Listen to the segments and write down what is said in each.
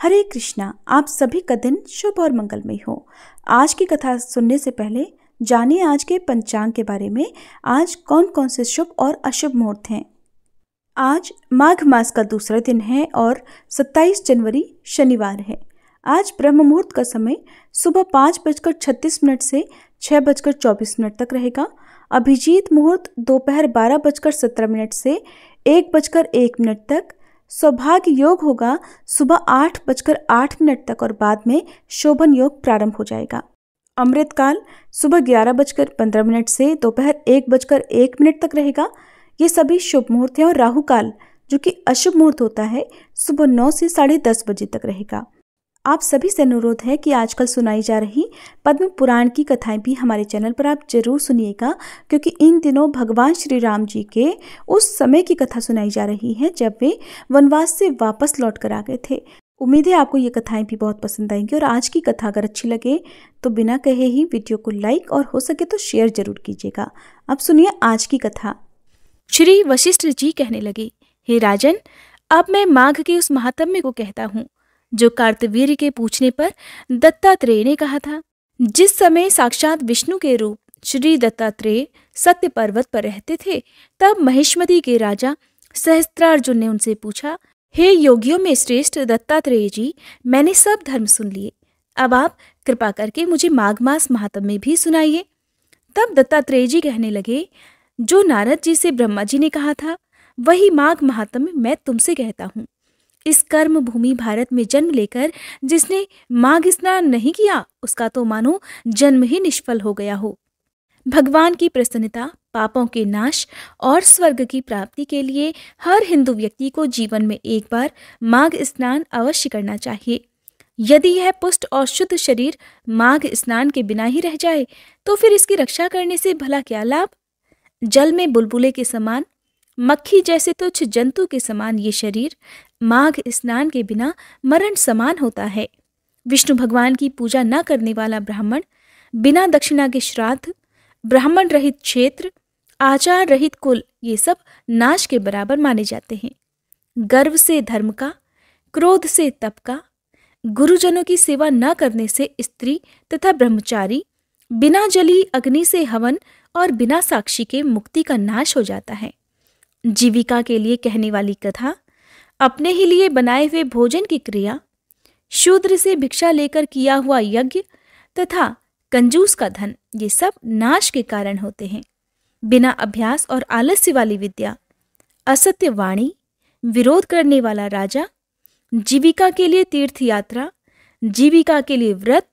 हरे कृष्णा। आप सभी का दिन शुभ और मंगलमय हो। आज की कथा सुनने से पहले जानिए आज के पंचांग के बारे में। आज कौन कौन से शुभ और अशुभ मुहूर्त हैं। आज माघ मास का दूसरा दिन है और 27 जनवरी शनिवार है। आज ब्रह्म मुहूर्त का समय सुबह 5:36 से 6:24 तक रहेगा। अभिजीत मुहूर्त दोपहर 12:17 से 1:01 तक। सौभाग्य योग होगा सुबह 8:08 तक और बाद में शोभन योग प्रारंभ हो जाएगा। अमृत काल सुबह 11:15 से दोपहर 1:01 तक रहेगा। ये सभी शुभ मुहूर्त हैं और राहु काल जो कि अशुभ मुहूर्त होता है सुबह 9 से 10:30 बजे तक रहेगा। आप सभी से अनुरोध है कि आजकल सुनाई जा रही पद्म पुराण की कथाएं भी हमारे चैनल पर आप जरूर सुनिएगा, क्योंकि इन दिनों भगवान श्री राम जी के उस समय की कथा सुनाई जा रही है जब वे वनवास से वापस लौट कर आ गए थे। उम्मीद है आपको ये कथाएं भी बहुत पसंद आएंगी और आज की कथा अगर अच्छी लगे तो बिना कहे ही वीडियो को लाइक और हो सके तो शेयर जरूर कीजिएगा। अब सुनिए आज की कथा। श्री वशिष्ठ जी कहने लगे, हे राजन, अब मैं माघ के उस महात्म्य को कहता हूँ जो कार्तवीर्य के पूछने पर दत्तात्रेय ने कहा था। जिस समय साक्षात विष्णु के रूप श्री दत्तात्रेय सत्य पर्वत पर रहते थे, तब महिष्मती के राजा सहस्त्रार्जुन ने उनसे पूछा, हे योगियों में श्रेष्ठ दत्तात्रेय जी, मैंने सब धर्म सुन लिए, अब आप कृपा करके मुझे माघ मास महात्म्य भी सुनाइए। तब दत्तात्रेय जी कहने लगे, जो नारद जी से ब्रह्मा जी ने कहा था वही माघ महात्म्य मैं तुमसे कहता हूँ। इस कर्म भूमि भारत में जन्म लेकर जिसने माघ स्नान नहीं किया उसका तो मानो जन्म ही निष्फल हो गया हो। भगवान की प्रसन्नता, पापों के नाश और स्वर्ग की प्राप्ति के लिए हर हिंदू व्यक्ति को जीवन में एक बार माघ स्नान अवश्य करना चाहिए। यदि यह पुष्ट और शुद्ध शरीर माघ स्नान के बिना ही रह जाए तो फिर इसकी रक्षा करने से भला क्या लाभ। जल में बुलबुले के समान, मक्खी जैसे तुच्छ जंतु के समान ये शरीर माघ स्नान के बिना मरण समान होता है। विष्णु भगवान की पूजा न करने वाला ब्राह्मण, बिना दक्षिणा के श्राद्ध, ब्राह्मण रहित क्षेत्र, आचार रहित कुल, ये सब नाश के बराबर माने जाते हैं। गर्व से धर्म का, क्रोध से तप का, गुरुजनों की सेवा न करने से स्त्री तथा ब्रह्मचारी, बिना जली अग्नि से हवन और बिना साक्षी के मुक्ति का नाश हो जाता है। जीविका के लिए कहने वाली कथा, अपने ही लिए बनाए हुए भोजन की क्रिया, शूद्र से भिक्षा लेकर किया हुआ यज्ञ तथा कंजूस का धन, ये सब नाश के कारण होते हैं। बिना अभ्यास और आलस्य वाली विद्या, असत्य वाणी, विरोध करने वाला राजा, जीविका के लिए तीर्थ यात्रा, जीविका के लिए व्रत,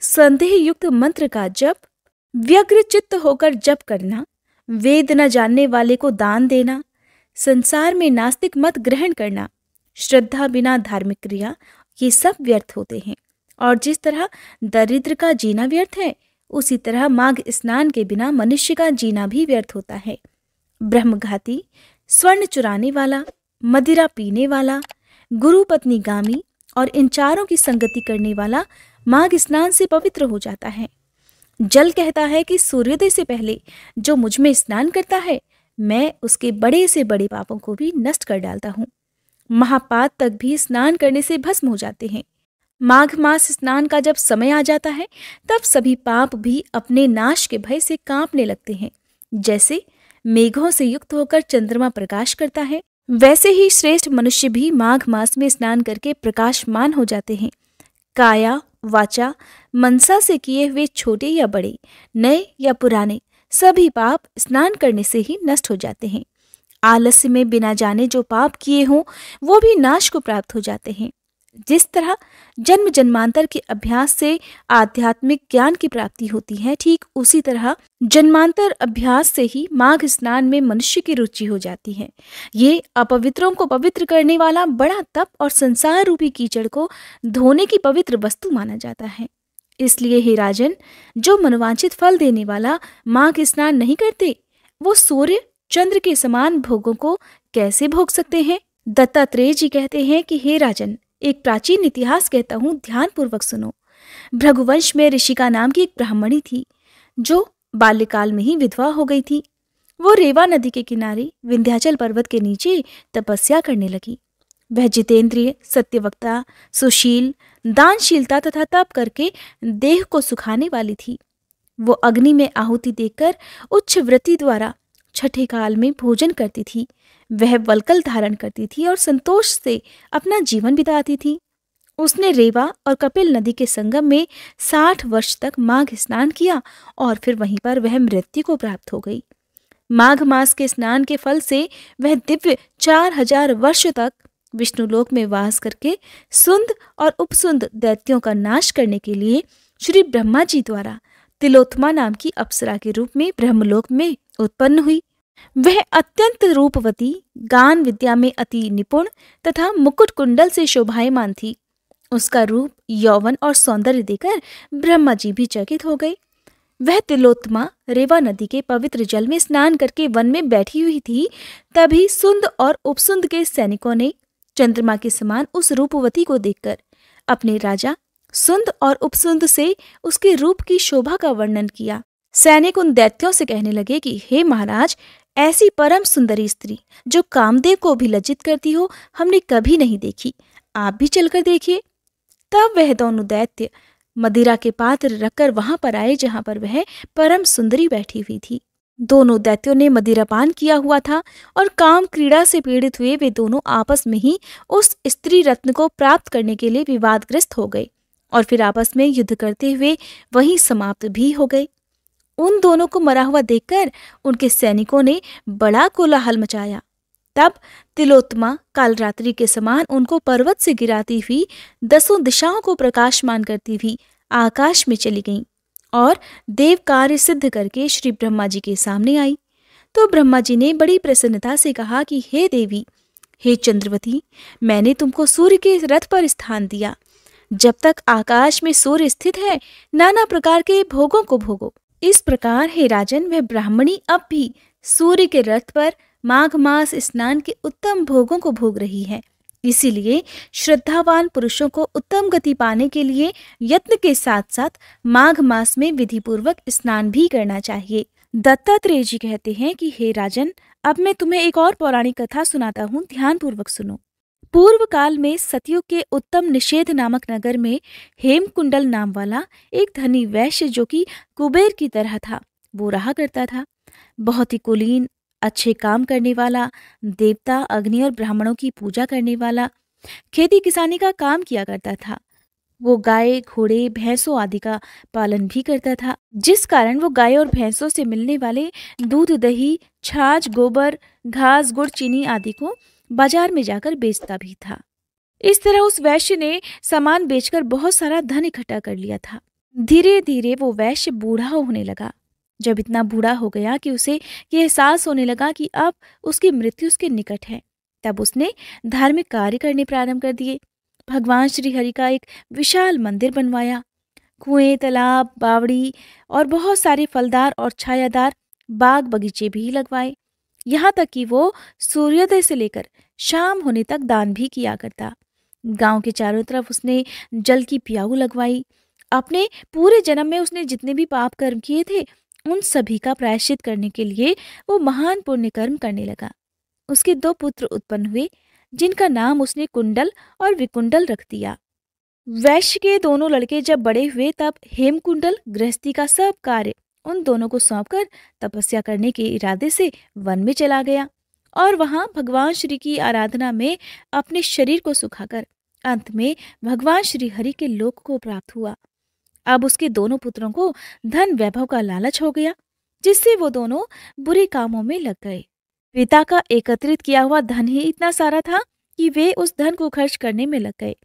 संदेह युक्त मंत्र का जप, व्यग्र चित्त होकर जप करना, वेद न जानने वाले को दान देना, संसार में नास्तिक मत ग्रहण करना, श्रद्धा बिना धार्मिक क्रिया, ये सब व्यर्थ होते हैं। और जिस तरह दरिद्र का जीना व्यर्थ है, उसी तरह माघ स्नान के बिना मनुष्य का जीना भी व्यर्थ होता है। ब्रह्मघाती, स्वर्ण चुराने वाला, मदिरा पीने वाला, गुरु पत्नी गामी और इन चारों की संगति करने वाला माघ स्नान से पवित्र हो जाता है। जल कहता है कि सूर्योदय से पहले जो मुझ में स्नान करता है, मैं उसके बड़े से बड़े पापों को भी नष्ट कर डालता हूँ। महापात तक भी स्नान करने से भस्म हो जाते हैं। माघ मास स्नान का जब समय आ जाता है, तब सभी पाप भी अपने नाश के भय से कांपने लगते हैं। जैसे मेघों से युक्त होकर चंद्रमा प्रकाश करता है, वैसे ही श्रेष्ठ मनुष्य भी माघ मास में स्नान करके प्रकाशमान हो जाते हैं। काया, वाचा, मनसा से किए हुए छोटे या बड़े, नए या पुराने, सभी पाप स्नान करने से ही नष्ट हो जाते हैं। आलस्य में बिना जाने जो पाप किए हों वो भी नाश को प्राप्त हो जाते हैं। जिस तरह जन्म जन्मांतर के अभ्यास से आध्यात्मिक ज्ञान की प्राप्ति होती है, ठीक उसी तरह जन्मांतर अभ्यास से ही माघ स्नान में मनुष्य की रुचि हो जाती है। ये अपवित्रों को पवित्र करने वाला बड़ा तप और संसार रूपी कीचड़ को धोने की पवित्र वस्तु माना जाता है। इसलिए हे राजन, जो मनोवांछित फल देने वाला माघ स्नान नहीं करते, वो सूर्य चंद्र के समान भोगों को कैसे भोग सकते हैं। दत्तात्रेय जी कहते हैं कि हे राजन, एक प्राचीन इतिहास कहता हूँ, ध्यान पूर्वक सुनो। भृगुवंश में ऋषिका नाम की एक ब्राह्मणी थी जो बाल्यकाल में ही विधवा हो गई थी। वो रेवा नदी के किनारे विंध्याचल पर्वत के नीचे तपस्या करने लगी। वह जितेंद्रिय, सत्यवक्ता, सुशील, दानशीलता तथा तप करके देह को सुखाने वाली थी। वो अग्नि में आहुति देकर उच्च व्रति द्वारा छठे काल में भोजन करती थी। वह वल्कल धारण करती थी और संतोष से अपना जीवन बिताती थी। उसने रेवा और कपिल नदी के संगम में 60 वर्ष तक माघ स्नान किया और फिर वहीं पर वह मृत्यु को प्राप्त हो गई। माघ मास के स्नान के फल से वह दिव्य 4000 वर्ष तक विष्णुलोक में वास करके सुंद और उपसुंद दैत्यों का नाश करने के लिए श्री ब्रह्मा जी द्वारा तिलोत्तमा नाम की अप्सरा के रूप में ब्रह्मलोक में उत्पन्न हुई। वह अत्यंत रूपवती, गान विद्या में अति निपुण तथा मुकुट कुंडल से शोभायमान थी। उसका रूप, यौवन और सौंदर्य देखकर ब्रह्मा जी भी चकित हो गए। वह तिलोत्तमा रेवा नदी के पवित्र जल में स्नान करके वन में बैठी हुई थी। तभी सुंद और उपसुंद के सैनिकों ने चंद्रमा के समान उस रूपवती को देखकर अपने राजा सुंद और उपसुंद से उसके रूप की शोभा का वर्णन किया। सैनिक उन दैत्यों से कहने लगे कि हे महाराज, ऐसी परम सुंदरी स्त्री जो कामदेव को भी लज्जित करती हो हमने कभी नहीं देखी। आप भी चलकर देखिए। तब वह दोनों दैत्य मदिरा के पात्र रखकर वहां पर आए जहां पर वह परम सुंदरी बैठी हुई थी। दोनों दैत्यों ने मदिरापान किया हुआ था और काम क्रीड़ा से पीड़ित हुए वे दोनों आपस में ही उस स्त्री रत्न को प्राप्त करने के लिए विवादग्रस्त हो गए और फिर आपस में युद्ध करते हुए वहीं समाप्त भी हो गए। उन दोनों को मरा हुआ देखकर उनके सैनिकों ने बड़ा कोलाहल मचाया। तब तिलोत्तमा कालरात्रि के समान उनको पर्वत से गिराती हुई 10 दिशाओं को प्रकाशमान करती हुई आकाश में चली गईं और देव कार्य सिद्ध करके श्री ब्रह्मा जी के सामने आई। तो ब्रह्मा जी ने बड़ी प्रसन्नता से कहा कि हे देवी, हे चंद्रवती, मैंने तुमको सूर्य के रथ पर स्थान दिया। जब तक आकाश में सूर्य स्थित है, नाना प्रकार के भोगों को भोगो। इस प्रकार हे राजन, वह ब्राह्मणी अब भी सूर्य के रथ पर माघ मास स्नान के उत्तम भोगों को भोग रही है। इसीलिए श्रद्धावान पुरुषों को उत्तम गति पाने के लिए यत्न के साथ साथ माघ मास में विधिपूर्वक स्नान भी करना चाहिए। दत्तात्रेय जी कहते हैं कि हे राजन, अब मैं तुम्हें एक और पौराणिक कथा सुनाता हूँ, ध्यानपूर्वक सुनो। पूर्व काल में सतयुग के उत्तम निषेध नामक नगर में हेमकुंडल नाम वाला एक धनी वैश्य जो कि कुबेर की तरह था, वो रहा करता था। बहुत ही कुलीन, अच्छे काम करने वाला, देवता, अग्नि और ब्राह्मणों की पूजा करने वाला, खेती किसानी का काम किया करता था। वो गाय, घोड़े, भैंसों आदि का पालन भी करता था, जिस कारण वो गाय और भैंसों से मिलने वाले दूध, दही, छाछ, गोबर, घास, गुड़, चीनी आदि को बाजार में जाकर बेचता भी था। इस तरह उस वैश्य ने सामान बेचकर बहुत सारा धन इकट्ठा कर लिया था। धीरे धीरे वो वैश्य बूढ़ा होने लगा। जब इतना बूढ़ा हो गया कि उसे ये एहसास होने लगा कि अब उसकी मृत्यु उसके निकट है, तब उसने धार्मिक कार्य करने प्रारंभ कर दिए। भगवान श्री हरि का एक विशाल मंदिर बनवाया। कुएं, तालाब, बावड़ी और बहुत सारे फलदार और छायादार बाग बगीचे भी लगवाए। यहाँ तक कि वो सूर्योदय से लेकर शाम होने तक दान भी किया करता। गांव के चारों तरफ उसने जल की प्याऊ लगवाई। अपने पूरे जन्म में उसने जितने भी पाप कर्म किए थे, उन सभी का प्रायश्चित करने के लिए वो महान पुण्य कर्म करने लगा। उसके 2 पुत्र उत्पन्न हुए, जिनका नाम उसने कुंडल और विकुंडल रख दिया। वैश्य के दोनों लड़के जब बड़े हुए, तब हेमकुंडल गृहस्थी का सब कार्य उन दोनों को सौंपकर तपस्या करने के इरादे से वन में चला गया और वहां भगवान श्री की आराधना में अपने शरीर को सुखाकर अंत में भगवान श्री हरि के लोक को प्राप्त हुआ। अब उसके दोनों पुत्रों को धन वैभव का लालच हो गया, जिससे वो दोनों बुरे कामों में लग गए। पिता का एकत्रित किया हुआ धन ही इतना सारा था कि वे उस धन को खर्च करने में लग गए।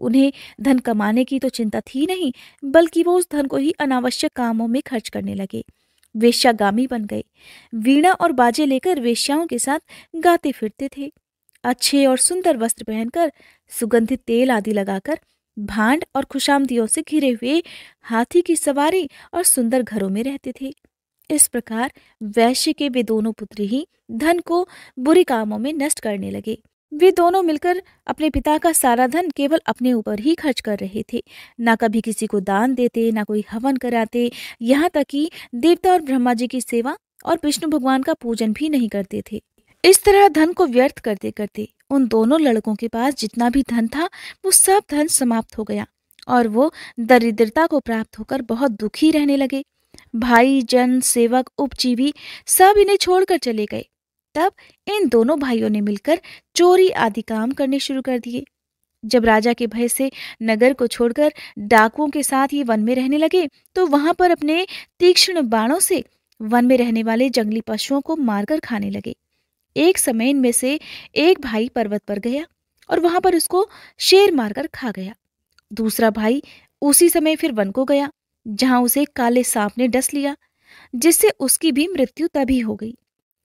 उन्हें धन कमाने की तो चिंता थी नहीं, बल्कि वो उस धन को ही अनावश्यक कामों में खर्च करने लगे। वेश्यागामी बन गए। वीणा और बाजे लेकर वेश्याओं के साथ गाते फिरते थे। अच्छे और सुंदर वस्त्र पहनकर, सुगंधित तेल आदि लगाकर, भांड और खुशामदियों से घिरे हुए हाथी की सवारी और सुंदर घरों में रहते थे। इस प्रकार वैश्य के वे दोनों पुत्र ही धन को बुरे कामों में नष्ट करने लगे। वे दोनों मिलकर अपने पिता का सारा धन केवल अपने ऊपर ही खर्च कर रहे थे। ना कभी किसी को दान देते, ना कोई हवन कराते, यहाँ तक कि देवता और ब्रह्मा जी की सेवा और विष्णु भगवान का पूजन भी नहीं करते थे। इस तरह धन को व्यर्थ करते करते उन दोनों लड़कों के पास जितना भी धन था वो सब धन समाप्त हो गया और वो दरिद्रता को प्राप्त होकर बहुत दुखी रहने लगे। भाई, जन, सेवक, उपजीवी सब इन्हें छोड़कर चले गए। तब इन दोनों भाइयों ने मिलकर चोरी आदि काम करने शुरू कर दिए। जब राजा के भय से नगर को छोड़कर डाकुओं के साथ ये वन में रहने लगे तो वहां पर अपने तीक्ष्ण बाणों से वन में रहने वाले जंगली पशुओं को मारकर खाने लगे। एक समय इनमें से एक भाई पर्वत पर गया और वहां पर उसको शेर मारकर खा गया। दूसरा भाई उसी समय फिर वन को गया, जहां उसे काले सांप ने डस लिया, जिससे उसकी भी मृत्यु तभी हो गई।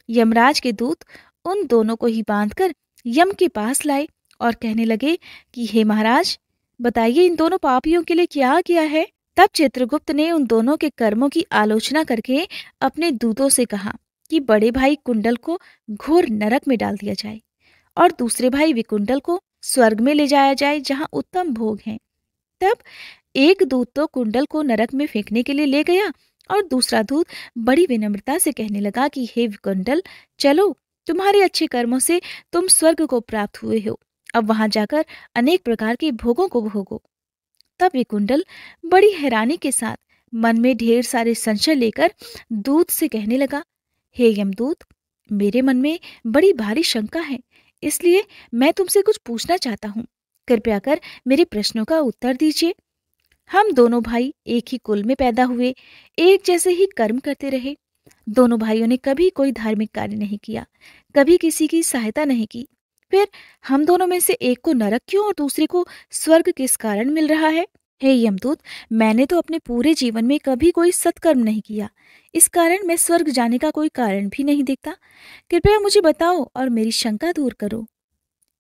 यमराज के दूत उन दोनों को ही बांधकर यम के पास लाए और कहने लगे कि हे महाराज, बताइए इन दोनों पापियों के लिए क्या किया है। तब चित्रगुप्त ने उन दोनों के कर्मों की आलोचना करके अपने दूतों से कहा कि बड़े भाई कुंडल को घोर नरक में डाल दिया जाए और दूसरे भाई विकुंडल को स्वर्ग में ले जाया जाए, जहां उत्तम भोग हैं। तब एक दूत तो कुंडल को नरक में फेंकने के लिए ले गया और दूसरा दूत बड़ी विनम्रता से कहने लगा कि हे विकुंडल, चलो, तुम्हारे अच्छे कर्मों से तुम स्वर्ग को प्राप्त हुए हो, अब वहां जाकर अनेक प्रकार के भोगों को भोगो। तब विकुंडल बड़ी हैरानी के साथ मन में ढेर सारे संशय लेकर दूत से कहने लगा, हे यमदूत, मेरे मन में बड़ी भारी शंका है, इसलिए मैं तुमसे कुछ पूछना चाहता हूँ। कृपया कर मेरे प्रश्नों का उत्तर दीजिए। हम दोनों भाई एक ही कुल में पैदा हुए, एक जैसे ही कर्म करते रहे। दोनों भाइयों ने कभी कोई धार्मिक कार्य नहीं किया, कभी किसी की सहायता नहीं की। फिर हम दोनों में से एक को नरक क्यों और दूसरे को स्वर्ग किस कारण मिल रहा है? हे यमदूत, मैंने तो अपने पूरे जीवन में कभी कोई सत्कर्म नहीं किया, इस कारण मैं स्वर्ग जाने का कोई कारण भी नहीं देखता। कृपया मुझे बताओ और मेरी शंका दूर करो।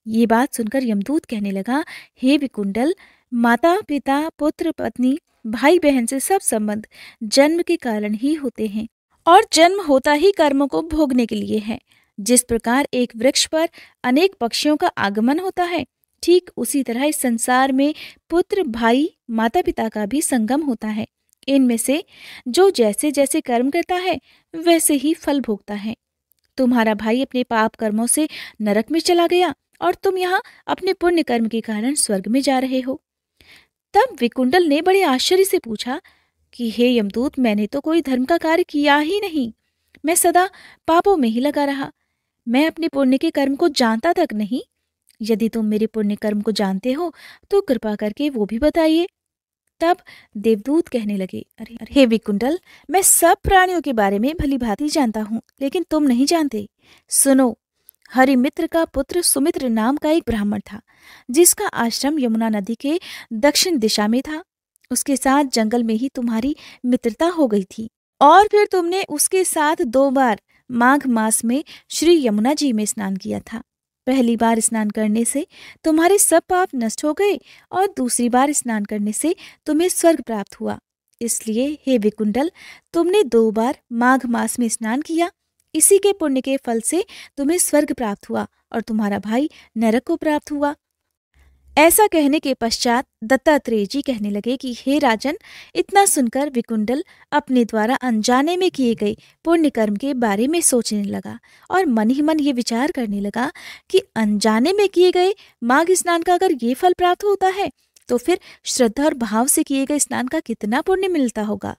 ये बात सुनकर यमदूत कहने लगा, हे विकुंडल, माता, पिता, पुत्र, पत्नी, भाई बहन से सब संबंध जन्म के कारण ही होते हैं और जन्म होता ही कर्मों को भोगने के लिए है। जिस प्रकार एक वृक्ष पर अनेक पक्षियों का आगमन होता है, ठीक उसी तरह इस संसार में पुत्र, भाई, माता पिता का भी संगम होता है। इनमें से जो जैसे जैसे कर्म करता है वैसे ही फल भोगता है। तुम्हारा भाई अपने पाप कर्मों से नरक में चला गया और तुम यहाँ अपने पुण्य कर्म के कारण स्वर्ग में जा रहे हो। तब विकुंडल ने बड़े आश्चर्य से पूछा कि हे यमदूत, मैंने तो कोई धर्म का कार्य किया ही नहीं, मैं सदा पापों में ही लगा रहा। मैं अपने पुण्य के कर्म को जानता तक नहीं। यदि तुम मेरे पुण्य कर्म को जानते हो तो कृपा करके वो भी बताइए। तब देवदूत कहने लगे, अरे हे विकुंडल, मैं सब प्राणियों के बारे में भली भांति जानता हूँ, लेकिन तुम नहीं जानते। सुनो, हरिमित्र का पुत्र सुमित्र नाम का एक ब्राह्मण था, जिसका आश्रम यमुना नदी के दक्षिण दिशा में था। उसके साथ जंगल में ही तुम्हारी मित्रता हो गई थी और फिर तुमने उसके साथ 2 बार माघ मास में श्री यमुना जी में स्नान किया था। पहली बार स्नान करने से तुम्हारे सब पाप नष्ट हो गए और दूसरी बार स्नान करने से तुम्हें स्वर्ग प्राप्त हुआ। इसलिए हे विकुंडल, तुमने 2 बार माघ मास में स्नान किया, इसी के पुण्य के फल से तुम्हें स्वर्ग प्राप्त हुआ और तुम्हारा भाई नरक को प्राप्त हुआ। ऐसा कहने के पश्चात दत्तात्रेय जी कहने लगे कि हे राजन, इतना सुनकर विकुंडल अपने द्वारा अनजाने में किए गए पुण्य कर्म के बारे में सोचने लगा और मन ही मन ये विचार करने लगा कि अनजाने में किए गए माघ स्नान का अगर ये फल प्राप्त होता है तो फिर श्रद्धा और भाव से किए गए स्नान का कितना पुण्य मिलता होगा।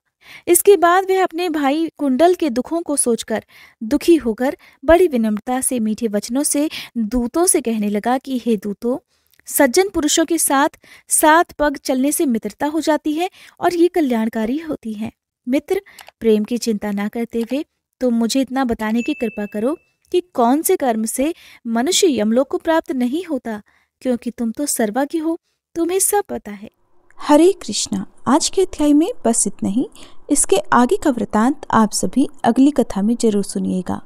इसके बाद वह अपने भाई कुंडल के दुखों को सोचकर दुखी होकर बड़ी विनम्रता से मीठे वचनों से दूतों से कहने लगा कि हे दूतों, सज्जन पुरुषों के साथ 7 पग चलने से मित्रता हो जाती है और ये कल्याणकारी होती है। मित्र, प्रेम की चिंता ना करते हुए तुम मुझे इतना बताने की कृपा करो कि कौन से कर्म से मनुष्य यमलोक को प्राप्त नहीं होता, क्योंकि तुम तो सर्वज्ञ हो, तुम्हें सब पता है। हरे कृष्णा। आज के अध्याय में बस इतना ही। इसके आगे का वृतांत आप सभी अगली कथा में जरूर सुनिएगा।